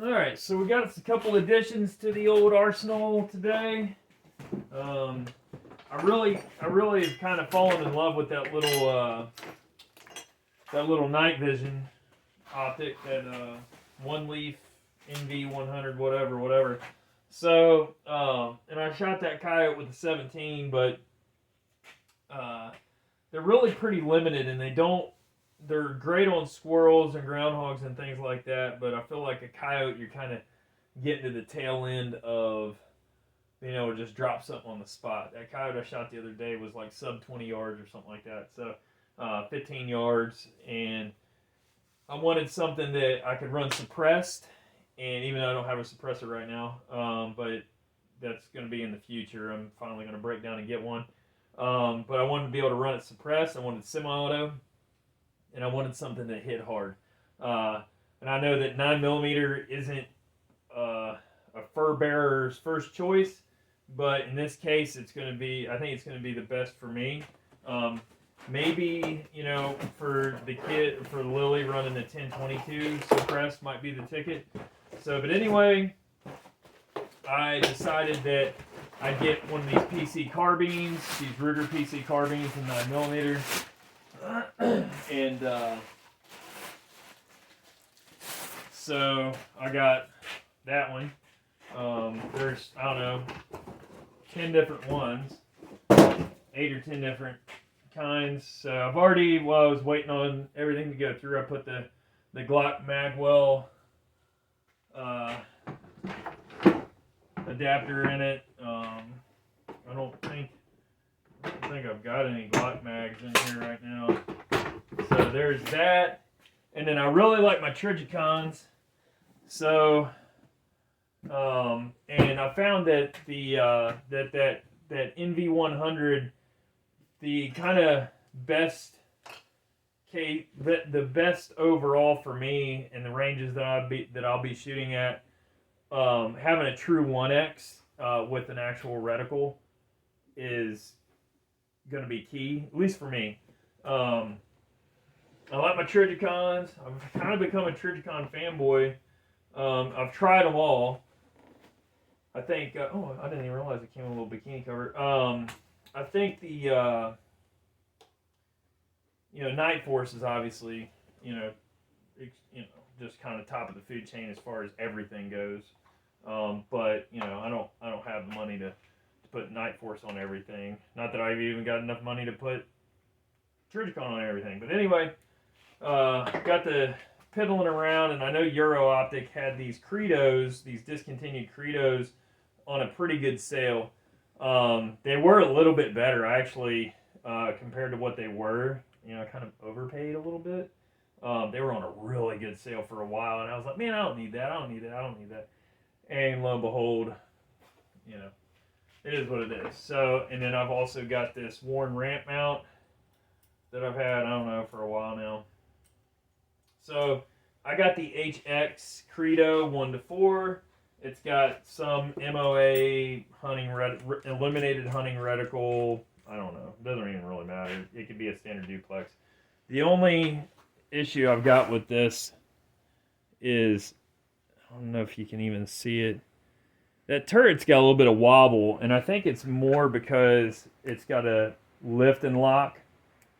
All right, so we got a couple additions to the old arsenal today. I really have kind of fallen in love with that little night vision optic, that one leaf NV100, whatever. So, and I shot that coyote with a 17, but they're really pretty limited, and they're great on squirrels and groundhogs and things like that, but I feel like a coyote, you're kind of getting to the tail end of being able to just drop something on the spot. That coyote I shot the other day was like sub 20 yards or something like that, so 15 yards, and I wanted something that I could run suppressed, and even though I don't have a suppressor right now, but that's going to be in the future. I'm finally going to break down and get one. But I wanted to be able to run it suppressed. I wanted semi-auto, and I wanted something that hit hard. And I know that 9mm isn't a fur bearer's first choice, but in this case, I think it's going to be the best for me. Maybe, for Lily, running a 10-22 suppressed might be the ticket. So, but anyway, I decided that I'd get one of these PC carbines, these Ruger PC carbines in 9mm. And so I got that one. There's, I don't know, 10 different ones, 8 or 10 different kinds. So I've already, while I was waiting on everything to go through, I put the Glock Magwell adapter in it. I don't think I've got any Glock mags in here right now. So there's that. And then I really like my trijicons. So, and I found that that NV100, the kind of best the best overall for me in the ranges that I'll be shooting at, having a true 1X with an actual reticle is going to be key, at least for me. I like my trijicons. I've kind of become a trijicon fanboy. I've tried them all. I think, I didn't even realize it came with a little bikini cover. I think the, Night Force is obviously, just kind of top of the food chain as far as everything goes. But, I don't have the money to put Night Force on everything. Not that I've even got enough money to put Trijicon on everything. But anyway, got the piddling around, and I know Euro Optic had these credos, these discontinued credos, on a pretty good sale. They were a little bit better, actually, compared to what they were. I kind of overpaid a little bit. They were on a really good sale for a while, and I was like, man, I don't need that. And lo and behold, it is what it is. So, and then I've also got this worn ramp mount that I've had, I don't know, for a while now. So, I got the HX Credo 1-4. It's got some MOA illuminated hunting reticle. I don't know. It doesn't even really matter. It could be a standard duplex. The only issue I've got with this is, I don't know if you can even see it. That turret's got a little bit of wobble, and I think it's more because it's got a lift and lock.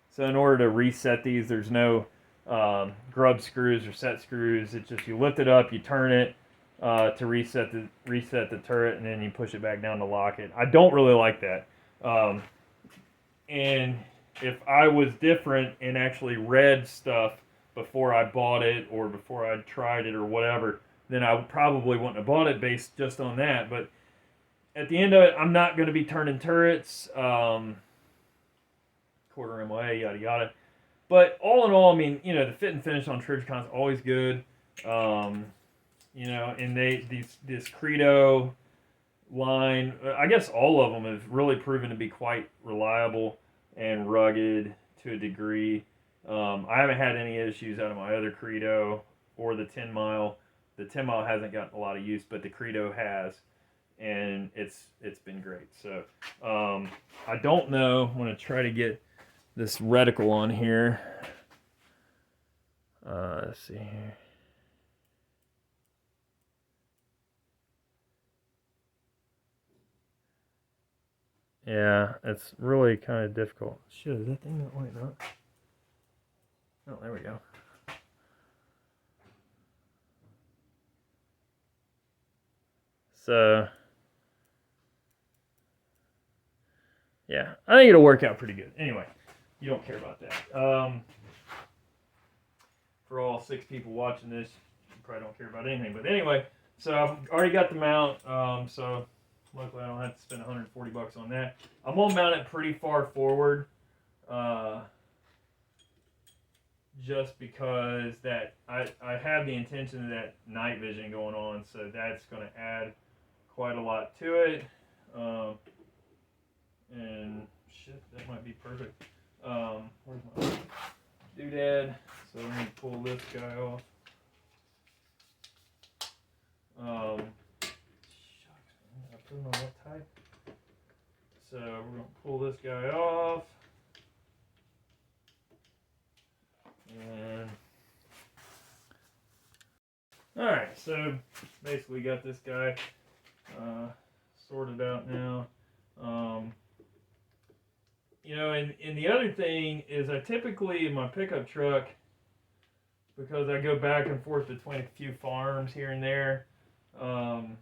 So in order to reset these, there's no grub screws or set screws. It's just you lift it up, you turn it to reset the turret, and then you push it back down to lock it. I don't really like that. And if I was different and actually read stuff before I bought it or before I tried it or whatever, then I probably wouldn't have bought it based just on that. But at the end of it, I'm not going to be turning turrets, quarter MOA, yada yada. But all in all, I mean, the fit and finish on Trijicon is always good. And this Credo line, I guess all of them have really proven to be quite reliable and rugged to a degree. I haven't had any issues out of my other Credo or the 10 mile. The 10 mile hasn't gotten a lot of use, but the Credo has, and it's been great. So I don't know. I'm going to try to get this reticle on here. Let's see here. Yeah, it's really kind of difficult. Shit, is that thing not lighting up? Oh, there we go. So, yeah, I think it'll work out pretty good. Anyway, you don't care about that. For all 6 people watching this, you probably don't care about anything. But anyway, so I've already got the mount. So luckily I don't have to spend $140 on that. I'm gonna mount it pretty far forward, just because that I have the intention of that night vision going on, so that's gonna add quite a lot to it. And shit, that might be perfect. Where's my doodad? So let me pull this guy off. Shucks, man, I put him on that tight. So we're gonna pull this guy off. And alright, so basically got this guy sorted out now. You know, and the other thing is I typically, in my pickup truck, because I go back and forth between a few farms here and there, and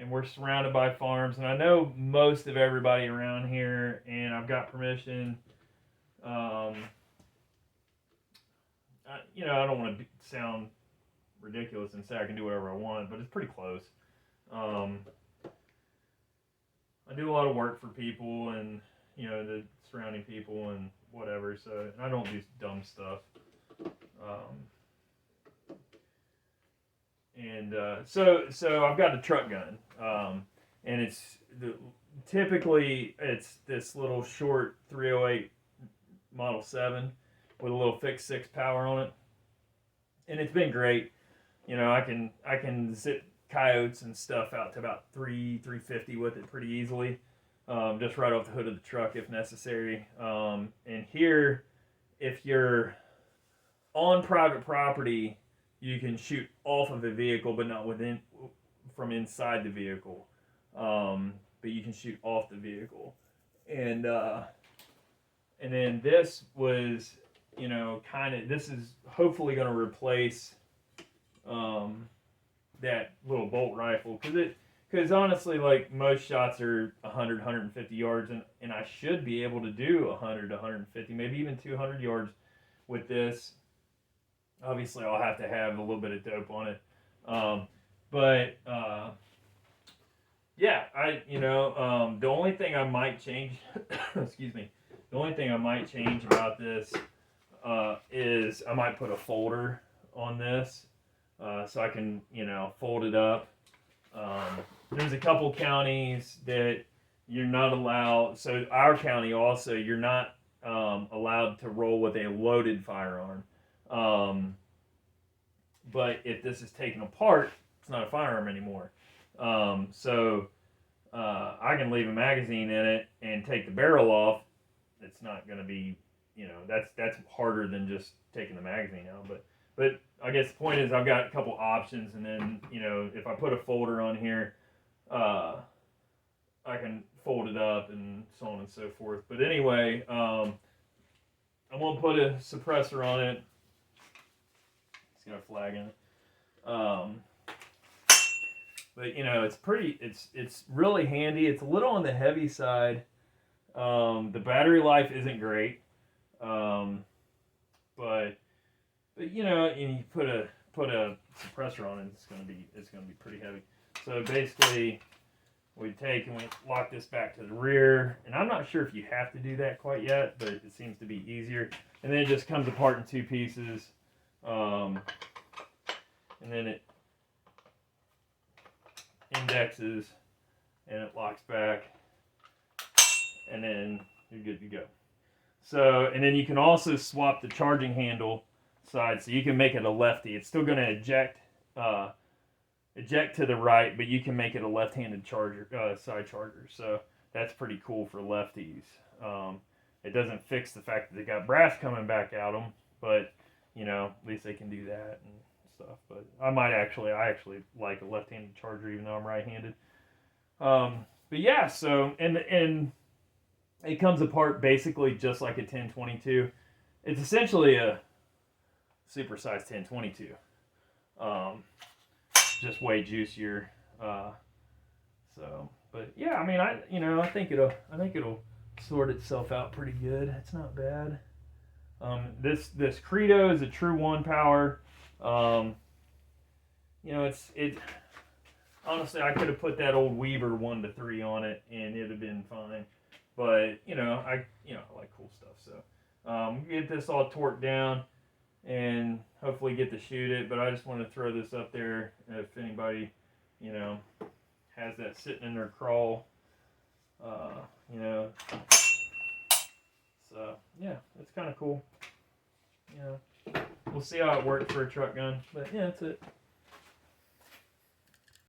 we're surrounded by farms, and I know most of everybody around here, and I've got permission. You know, I don't want to sound ridiculous and say I can do whatever I want, but it's pretty close. I do a lot of work for people, and you know, the surrounding people and whatever. So, and I don't do dumb stuff. So I've got a truck gun, and typically it's this little short 308 Model 7 with a little fixed 6 power on it, and it's been great. You know, I can zip coyotes and stuff out to about 350 with it pretty easily. Just right off the hood of the truck if necessary. And here, if you're on private property, you can shoot off of a vehicle, but not from inside the vehicle. But you can shoot off the vehicle. And then this was, you know, this is hopefully going to replace that little bolt rifle, because honestly, like, most shots are 100, 150 yards, and I should be able to do 100, 150, maybe even 200 yards with this. Obviously, I'll have to have a little bit of dope on it. Yeah, the only thing I might change, excuse me, the only thing I might change about this is I might put a folder on this, so I can, you know, fold it up. There's a couple counties that you're not allowed. So our county also, you're not allowed to roll with a loaded firearm. But if this is taken apart, it's not a firearm anymore. So I can leave a magazine in it and take the barrel off. It's not going to be, you know, that's harder than just taking the magazine out. But I guess the point is I've got a couple options, and then, you know, if I put a folder on here, I can fold it up and so on and so forth. But anyway, I'm going to put a suppressor on it. It's got a flag in it. But, you know, it's really handy. It's a little on the heavy side. The battery life isn't great. But you know, and you put a suppressor on it, it's gonna be pretty heavy. So basically, we take and we lock this back to the rear, and I'm not sure if you have to do that quite yet, but it seems to be easier. And then it just comes apart in 2 pieces, and then it indexes and it locks back, and then you're good to go. So, and then you can also swap the charging handle side, so you can make it a lefty. It's still going to eject to the right, but you can make it a left-handed charger, side charger. So that's pretty cool for lefties. It doesn't fix the fact that they got brass coming back at them, but you know, at least they can do that and stuff. But I actually like a left-handed charger, even though I'm right-handed. but yeah, so and it comes apart basically just like a 1022. It's essentially a supersized 1022. Just way juicier. So, but yeah, I mean, I think it'll sort itself out pretty good. It's not bad. This Credo is a true 1-power. It. Honestly, I could have put that old Weaver 1-3 on it, and it'd have been fine. But I like cool stuff. So, get this all torqued down, and hopefully get to shoot it. But I just want to throw this up there if anybody, has that sitting in their crawl. So yeah, it's kind of cool. We'll see how it works for a truck gun. But yeah, that's it.